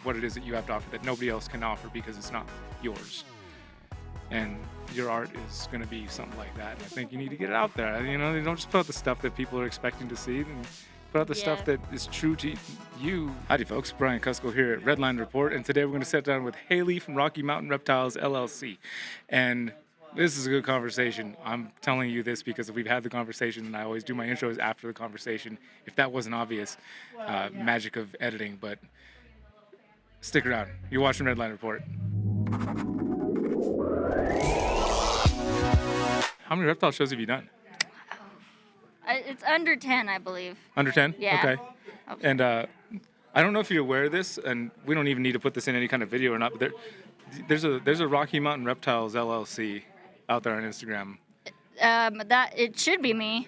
what it is that you have to offer that nobody else can offer because it's not yours. And your art is going to be something like that. And I think you need to get it out there. You know, you don't just put out the stuff that people are expecting to see. And put out the stuff that is true to you. Howdy, folks. Brian Kusko here at Redline Report. And today we're going to sit down with Haley from Rocky Mountain Reptiles LLC. And this is a good conversation. I'm telling you this because we've had the conversation, and I always do my intros after the conversation. If that wasn't obvious, magic of editing. But stick around. You're watching Redline Report. How many reptile shows have you done? It's under 10, I believe. Under 10? Yeah. Okay. And I don't know if you're aware of this, and we don't even need to put this in any kind of video or not, but there's a Rocky Mountain Reptiles LLC out there on Instagram. That it should be me.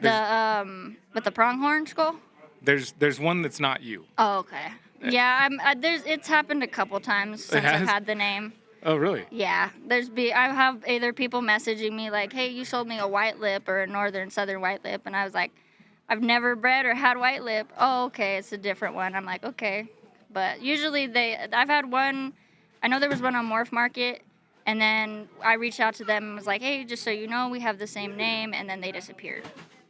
With the pronghorn skull. There's one that's not you. Oh, okay. Yeah, it's happened a couple times since I've had the name. Oh, really? Yeah. I have either people messaging me like, hey, you sold me a white lip or a northern southern white lip. And I was like, I've never bred or had white lip. Oh, okay. It's a different one. I'm like, okay. But usually I've had one, I know there was one on Morph Market. And then I reached out to them and was like, hey, just so you know, we have the same name. And then they disappeared.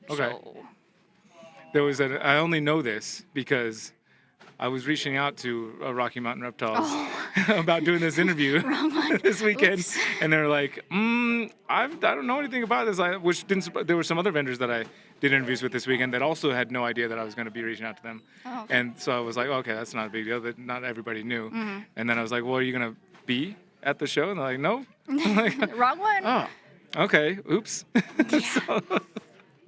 Okay. So. I only know this because I was reaching out to Rocky Mountain Reptiles about doing this interview this weekend, Oops. and they were like, I don't know anything about this. There were some other vendors that I did interviews with this weekend that also had no idea that I was going to be reaching out to them. Oh, okay. And so I was like, okay, that's not a big deal. But not everybody knew. Mm-hmm. And then I was like, well, are you going to be at the show? And they're like, no. I'm like, Wrong one. oh, okay. Oops. Yeah. So,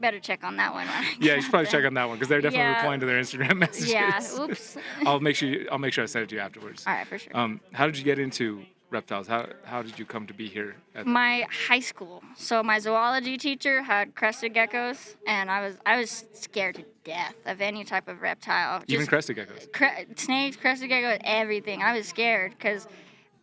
better check on that one. yeah, you should probably check on that one because they're definitely replying to their Instagram messages. Yeah. Oops. I'll make sure I send it to you afterwards. All right, for sure. How did you get into reptiles? How did you come to be here? My high school. So my zoology teacher had crested geckos, and I was scared to death of any type of reptile. Even crested geckos. Snakes, crested geckos, everything. I was scared because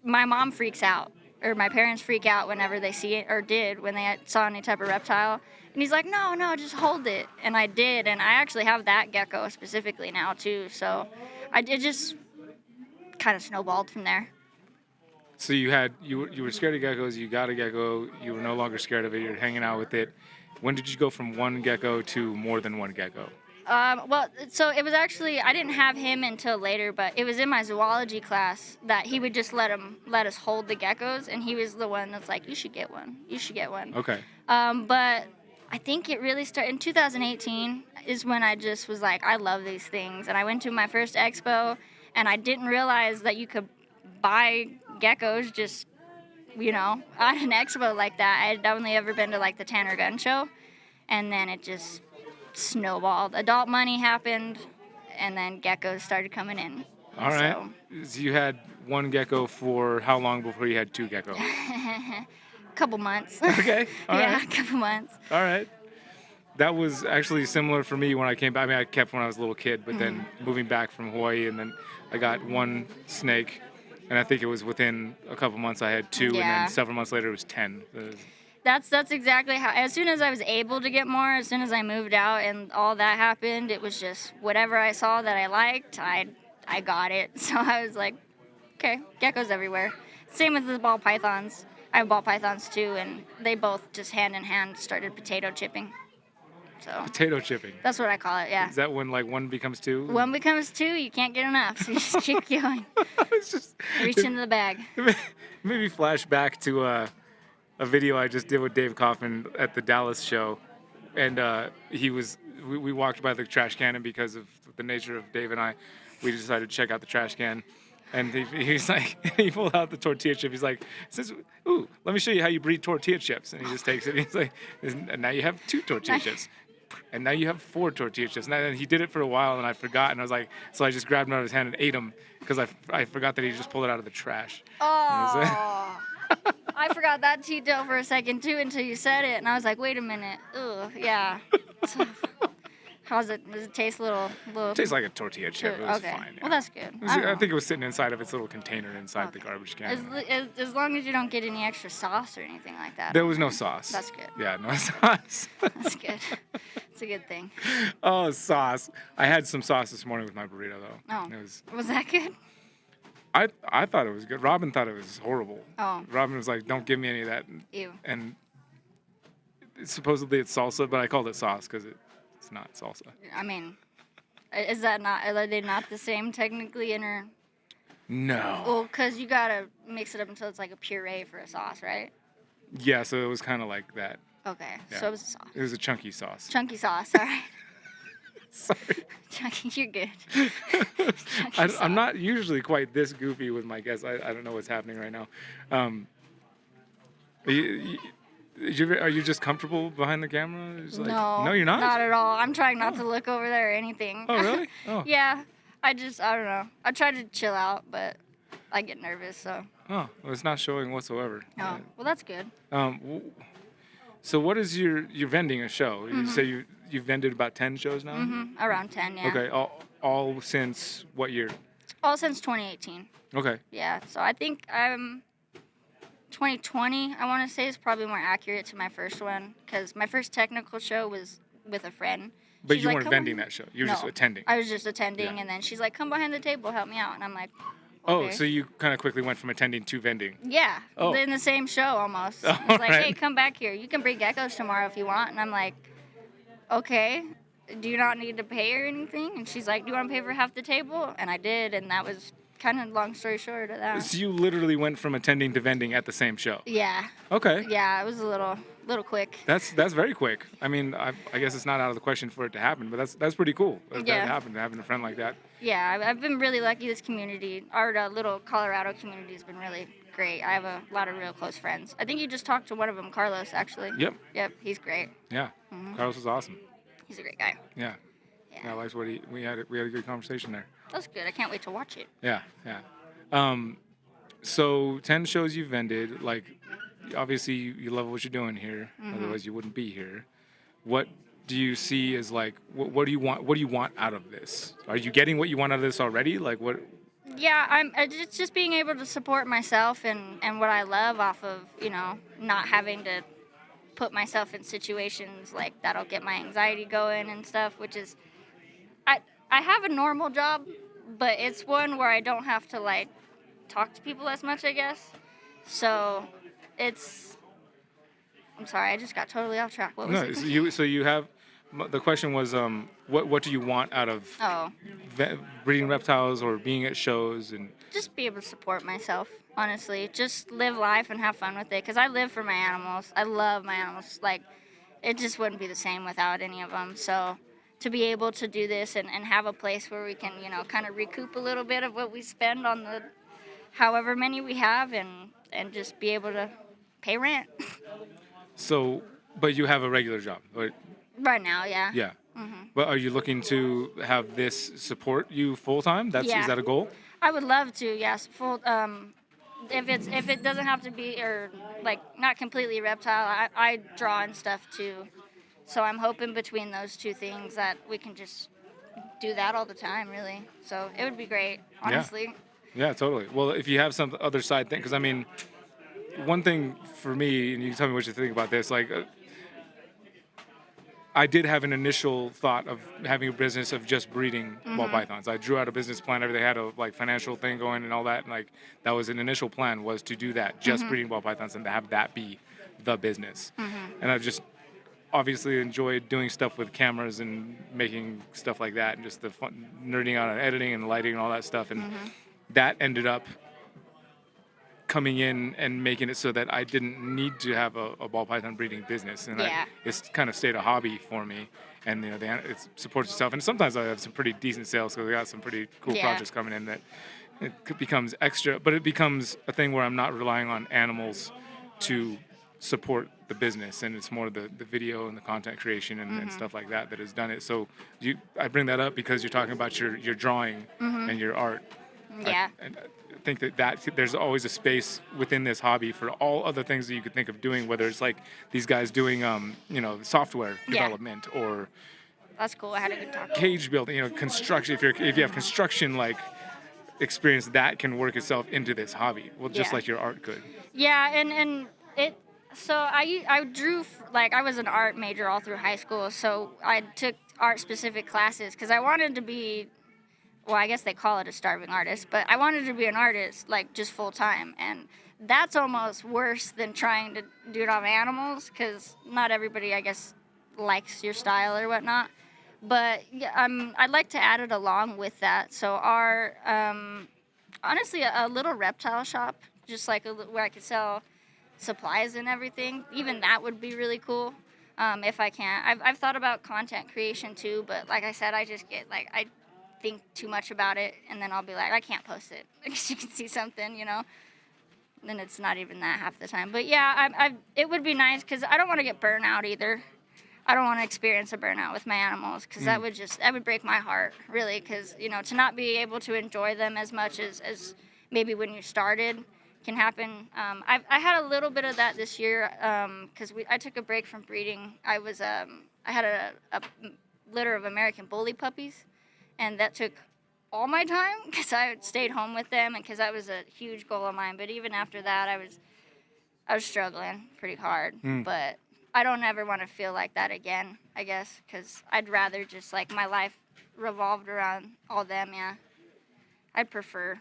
my mom freaks out, or my parents freak out whenever they see it, or did when they saw any type of reptile. And he's like, no, just hold it. And I did, and I actually have that gecko specifically now, too. So it just kind of snowballed from there. So you were scared of geckos, you got a gecko, you were no longer scared of it, you're hanging out with it. When did you go from one gecko to more than one gecko? Well, so it was actually, I didn't have him until later, but it was in my zoology class that he would just let us hold the geckos, and he was the one that's like, you should get one. Okay. But I think it really started in 2018 is when I just was like, I love these things. And I went to my first expo, and I didn't realize that you could buy geckos just, at an expo like that. I'd only ever been to like the Tanner Gun Show, and then it just snowballed. Adult money happened, and then geckos started coming in. All right. So you had one gecko for how long before you had two geckos? Couple months. Okay. All yeah, right. a couple months. All right. That was actually similar for me when I came back. I mean, I kept when I was a little kid, but then moving back from Hawaii, and then I got one snake, and I think it was within a couple months I had two, and then several months later it was 10. That's exactly how, as soon as I was able to get more, as soon as I moved out and all that happened, it was just whatever I saw that I liked, I got it. So I was like, okay, geckos everywhere. Same with the ball pythons. I have ball pythons too, and they both just hand in hand started potato chipping. So Potato chipping. That's what I call it, yeah. Is that when like one becomes two? One becomes two, you can't get enough, so you just keep going. It's just Reach into the bag. Maybe flash back to a video I just did with Dave Kaufman at the Dallas show, and we walked by the trash can, and because of the nature of Dave and I, we decided to check out the trash can. And he's like, he pulled out the tortilla chip. He's like, ooh, let me show you how you breed tortilla chips. And he just takes it. And he's like, and now you have 2 tortilla chips. And now you have 4 tortilla chips. And he did it for a while, and I forgot. And I was like, so I just grabbed him out of his hand and ate them because I forgot that he just pulled it out of the trash. Oh, I forgot that detail for a second, too, until you said it. And I was like, wait a minute. Ugh, yeah. So, how's it? Does it taste a little? It tastes like a tortilla chip. It was fine. Yeah. Well, that's good. I think it was sitting inside of its little container inside the garbage can. As long as you don't get any extra sauce or anything like that. There was no sauce. That's good. Yeah, no sauce. That's good. It's a good thing. Oh, sauce. I had some sauce this morning with my burrito, though. Oh. Was that good? I thought it was good. Robin thought it was horrible. Oh. Robin was like, "Don't give me any of that." Ew. And supposedly it's salsa, but I called it sauce because it's not salsa. I mean, is that not? Are they not the same technically? No. Well, because you gotta mix it up until it's like a puree for a sauce, right? Yeah, so it was kind of like that. Okay, Yeah. so it was a sauce. It was a chunky sauce. Chunky sauce. All right. Sorry. Chunky, you're good. I'm not usually quite this goofy with my guests. I don't know what's happening right now. Are you just comfortable behind the camera? Just like, No, you're not. Not at all. I'm trying not to look over there or anything. Oh, really? Oh. Yeah, I don't know. I try to chill out, but I get nervous, so. Oh, well, it's not showing whatsoever. Oh, well, that's good. So what is your vending a show? You say you've vended about 10 shows now? Mm-hmm. Around 10, yeah. Okay, all since what year? All since 2018. Okay. Yeah, so I think 2020, I want to say, is probably more accurate to my first one, because my first technical show was with a friend. But She's you like, weren't "Come vending on." that show. You were No, just attending. I was just attending, Yeah. and then she's like, "Come behind the table, help me out," and I'm like, Oh, okay. so you kind of quickly went from attending to vending. Yeah, Oh. in the same show almost. Oh, It's like, right. "Hey, come back here. You can bring geckos tomorrow if you want," and I'm like, "Okay. Do you not need to pay or anything?" And she's like, "Do you want to pay for half the table?" And I did, and that was kind of long story short of that. So you literally went from attending to vending at the same show. Yeah. Okay. Yeah, it was a little quick. That's very quick. I mean, I guess it's not out of the question for it to happen, but that's pretty cool. That Yeah. happened, having a friend like that. Yeah, I've been really lucky. This community, our little Colorado community, has been really great. I have a lot of real close friends. I think you just talked to one of them, Carlos, actually. Yep. Yep, he's great. Yeah. Carlos was awesome. He's a great guy. Yeah. Yeah. Yeah, I liked what we had a good conversation there. That's good. I can't wait to watch it. Yeah, yeah. So 10 shows you've vended, like obviously you love what you're doing here, otherwise you wouldn't be here. What do you see as like what do you want out of this? Are you getting what you want out of this already? Like what? Yeah, it's just being able to support myself and what I love off of, not having to put myself in situations like that'll get my anxiety going and stuff, which is I have a normal job, but it's one where I don't have to like talk to people as much, I guess. So I'm sorry, I just got totally off track. What was it? So you have the question was what do you want out of breeding reptiles or being at shows and just be able to support myself, honestly. Just live life and have fun with it, because I live for my animals. I love my animals. Like, it just wouldn't be the same without any of them. So to be able to do this and have a place where we can, kind of recoup a little bit of what we spend on the however many we have and just be able to pay rent. So, but you have a regular job, right? Right now, yeah. Yeah. But are you looking to have this support you full time? Yeah. Is that a goal? I would love to, yes. Full. If it doesn't have to be, or like not completely reptile, I draw and stuff too. So I'm hoping between those two things that we can just do that all the time, really. So it would be great, honestly. Yeah, totally. Well, if you have some other side thing, because I mean, one thing for me, and you can tell me what you think about this, like. I did have an initial thought of having a business of just breeding ball pythons. I drew out a business plan. Everything had a financial thing going and all that. And like that was an initial plan, was to do that, just breeding ball pythons, and to have that be the business. And I just obviously enjoyed doing stuff with cameras and making stuff like that, and just the fun, nerding out on editing and lighting and all that stuff. And that ended up coming in and making it so that I didn't need to have a ball python breeding business, and it's kind of stayed a hobby for me. And it supports itself, and sometimes I have some pretty decent sales because we got some pretty cool projects coming in that it becomes extra, but it becomes a thing where I'm not relying on animals to support the business, and it's more the video and the content creation and stuff like that has done it. So I bring that up because you're talking about your drawing and your art. Yeah. I think that there's always a space within this hobby for all other things that you could think of doing, whether it's like these guys doing software development or that's cool. I had a good talk. Cage building, construction. If you have construction like experience, that can work itself into this hobby. Well, just like your art could. Yeah, and it. So I drew, like, I was an art major all through high school, so I took art specific classes because I wanted to be well, I guess they call it a starving artist, but I wanted to be an artist, like, just full time. And that's almost worse than trying to do it on animals, because not everybody, I guess, likes your style or whatnot. But yeah, I'd like to add it along with that. So our, honestly, a little reptile shop, just like where I could sell supplies and everything. Even that would be really cool, if I can. I've thought about content creation too, but like I said, I just get like I think too much about it, and then I'll be like, I can't post it because you can see something, Then it's not even that half the time. But yeah, it would be nice because I don't want to get burnt out either. I don't want to experience a burnout with my animals, because that would break my heart, really, because to not be able to enjoy them as much as maybe when you started can happen. I had a little bit of that this year, because I took a break from breeding. I had a litter of American Bully puppies, and that took all my time because I stayed home with them, and because that was a huge goal of mine. But even after that, I was struggling pretty hard. But I don't ever want to feel like that again, I guess, because I'd rather just, like, my life revolved around all them, yeah. I'd prefer.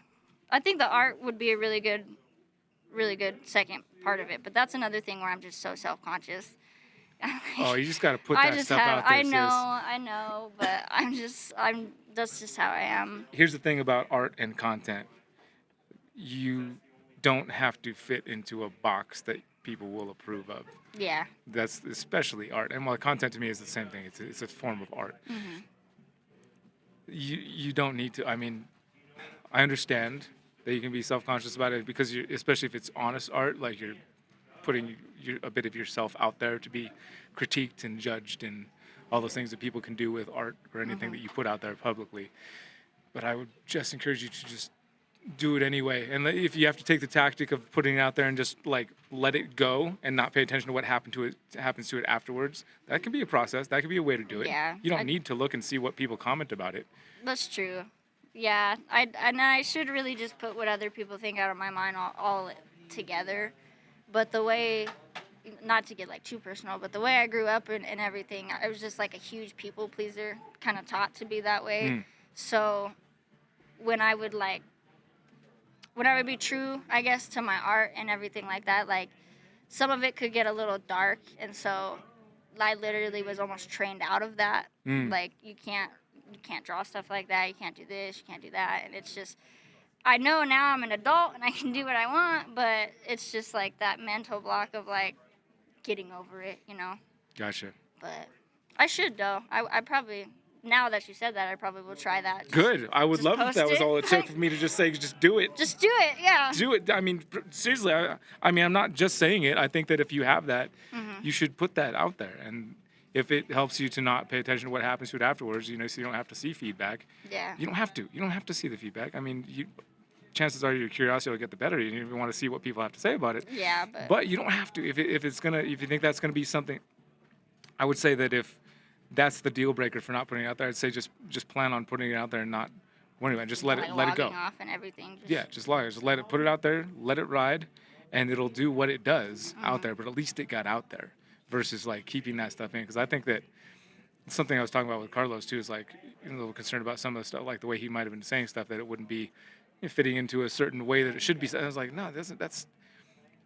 I think the art would be a really good second part of it, but that's another thing where I'm just so self-conscious. Oh, you just got to put that stuff out there, sis. I know, but that's just how I am. Here's the thing about art and content. You don't have to fit into a box that people will approve of. Yeah. That's especially art. And while content to me is the same thing, it's a form of art. Mm-hmm. You don't need to. I mean, I understand that you can be self-conscious about it because especially if it's honest art, like you're putting a bit of yourself out there to be critiqued and judged and all those things that people can do with art or anything that you put out there publicly. But I would just encourage you to just do it anyway. And if you have to take the tactic of putting it out there and just like let it go and not pay attention to what happens to it afterwards, that can be a process. That could be a way to do it. Yeah, you don't need to look and see what people comment about it. That's true. Yeah, I should really just put what other people think out of my mind all together. But the way, not to get like too personal, but the way I grew up and everything, I was just like a huge people pleaser, kind of taught to be that way. So when I would be true, I guess, to my art and everything like that, like some of it could get a little dark, and so I literally was almost trained out of that. Like you can't draw stuff like that, you can't do this, you can't do that, and it's just, I know now I'm an adult and I can do what I want, but it's just like that mental block of like getting over it, Gotcha. But I should though. I probably, now that you said that, I probably will try that. Good. I would love if that was all it took for me to just say, just do it. Just do it, yeah. Do it. I mean, seriously, I mean, I'm not just saying it. I think that if you have that, you should put that out there. And if it helps you to not pay attention to what happens to it afterwards, so you don't have to see feedback. Yeah. You don't have to. You don't have to see the feedback. I mean, chances are your curiosity will get the better of you. You want to see what people have to say about it. Yeah, but you don't have to. If you think that's gonna be something, I would say that if that's the deal breaker for not putting it out there, I'd say just plan on putting it out there and not worrying about it. Just let it go. Off and everything. Just let it, put it out there, let it ride, and it'll do what it does out there. But at least it got out there, versus like keeping that stuff in. Because I think that something I was talking about with Carlos too is like a little concerned about some of the stuff, like the way he might have been saying stuff, that it wouldn't be fitting into a certain way that it should be. I was like, no,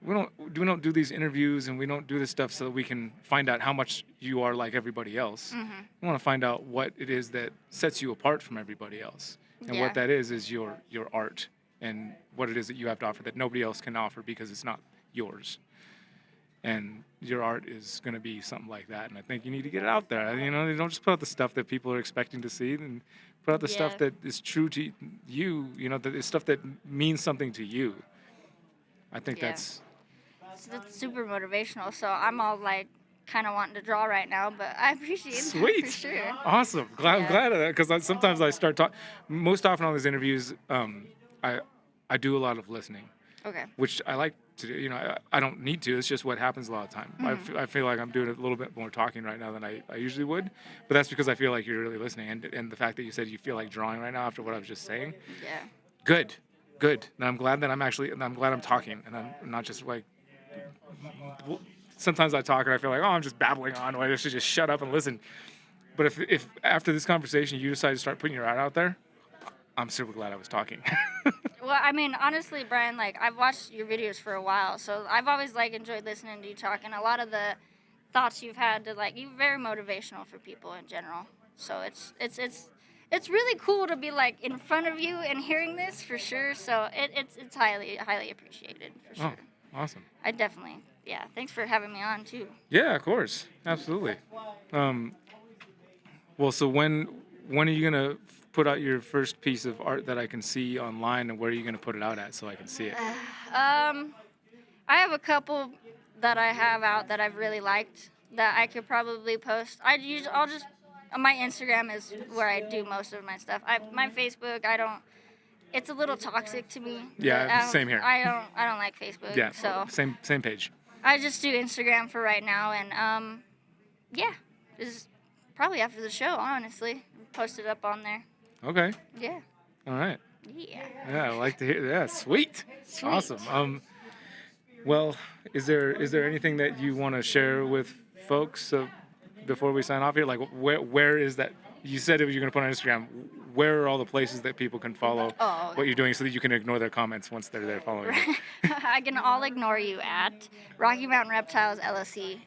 we don't do these interviews and we don't do this stuff so that we can find out how much you are like everybody else. We want to find out what it is that sets you apart from everybody else, and what that is your art, and what it is that you have to offer that nobody else can offer because it's not yours. And your art is going to be something like that, and I think you need to get it out there. You don't just put out the stuff that people are expecting to see, and put out the stuff that is true to you. The stuff that means something to you. I think that's super motivational. So I'm all like kind of wanting to draw right now, but I appreciate it. Sweet. For sure. Awesome. I'm glad of that, because sometimes I start talking. Most often on these interviews, I do a lot of listening. Okay. Which I like to do. I don't need to. It's just what happens a lot of the time. I feel like I'm doing a little bit more talking right now than I usually would, but that's because I feel like you're really listening, and the fact that you said you feel like drawing right now after what I was just saying. Yeah. Good. And I'm glad that I'm glad I'm talking, and I'm not just like. Sometimes I talk and I feel like, I'm just babbling on. I should just shut up and listen. But if after this conversation you decide to start putting your art out there, I'm super glad I was talking. Well, I mean, honestly, Brian, like I've watched your videos for a while, so I've always like enjoyed listening to you talk, and a lot of the thoughts you've had to like you're very motivational for people in general. So it's really cool to be like in front of you and hearing this for sure. So it's highly appreciated for Oh, sure. awesome. I definitely, yeah. Thanks for having me on too. Yeah, of course. Absolutely. Well, so when are you gonna put out your first piece of art that I can see online, and where are you gonna put it out at so I can see it? I have a couple that I have out that I've really liked that I could probably post. I'll just my Instagram is where I do most of my stuff. My Facebook, I don't. It's a little toxic to me. Yeah, same here. I don't like Facebook. Yeah, So same page. I just do Instagram for right now, and yeah, this is probably after the show. Honestly, post it up on there. Okay. Yeah. All right. Yeah. Yeah, I like to hear that. Sweet. Sweet. Awesome. Well, is there anything that you want to share with folks before we sign off here? Like, where is that? You said you're going to put on Instagram. Where are all the places that people can follow what you're doing so that you can ignore their comments once they're there following you? I can all ignore you at Rocky Mountain Reptiles LLC.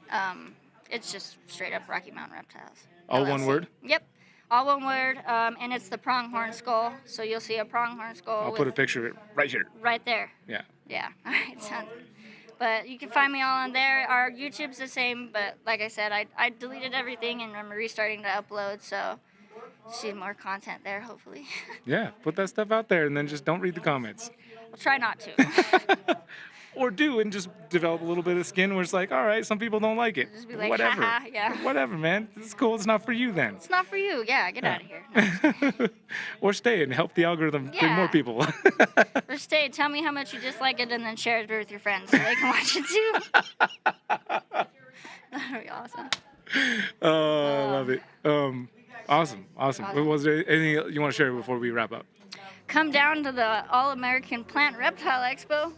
It's just straight up Rocky Mountain Reptiles. All LLC. one word? Yep. All one word. And it's the pronghorn skull. So you'll see a pronghorn skull. I'll put a picture of it right here. Right there. Yeah. Yeah. All right. Sounds good. But you can find me all on there. Our YouTube's the same, but like I said, I deleted everything and I'm restarting to upload, so see more content there, hopefully. Yeah, put that stuff out there and then just don't read the comments. I'll try not to. Or do and just develop a little bit of skin where it's like, all right, some people don't like it. Just be like, whatever. haha, yeah. Whatever, man. It's cool. It's not for you then. It's not for you. Yeah, get out of here. No. Or stay and help the algorithm bring more people. Or stay. Tell me how much you dislike it and then share it with your friends so they can watch it too. That'd be awesome. Oh, I love it. Awesome. Was there anything you want to share before we wrap up? Come down to the All-American Plant Reptile Expo.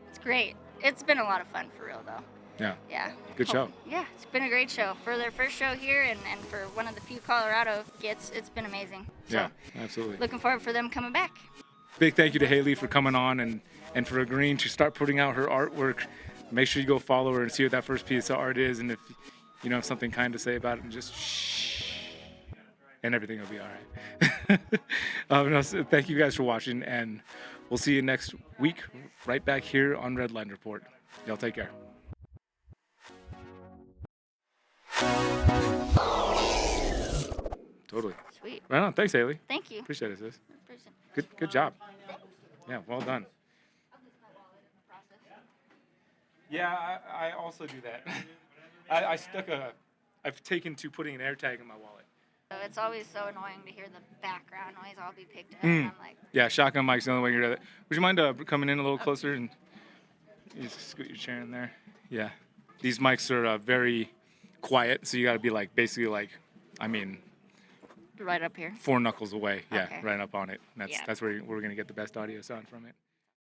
It's great. It's been a lot of fun for real though. Yeah. Yeah. Good show. Yeah, it's been a great show. For their first show here and for one of the few Colorado gets, it's been amazing. So, yeah, absolutely. looking forward for them coming back. Big thank you to Haley for coming on and for agreeing to start putting out her artwork. Make sure you go follow her and see what that first piece of art is. And if you know have something kind to say about it, and just shh, and everything will be all right. So thank you guys for watching, and we'll see you next week right back here on Redline Report. Y'all take care. Totally. Sweet. Right on. Thanks, Haley. Thank you. Appreciate it, sis. Good job. Yeah, well done. Yeah, I also do that. I've taken to putting an air tag in my wallet. So it's always so annoying to hear the background noise all be picked up. And I'm like, yeah, shotgun mic's the only way you hear that. Would you mind coming in a little closer and you just scoot your chair in there? Yeah. These mics are very quiet, so you got to be like basically like, I mean, right up here. 4 knuckles away. Yeah, Okay. right up on it. That's Yeah. that's where we're gonna get the best audio sound from it.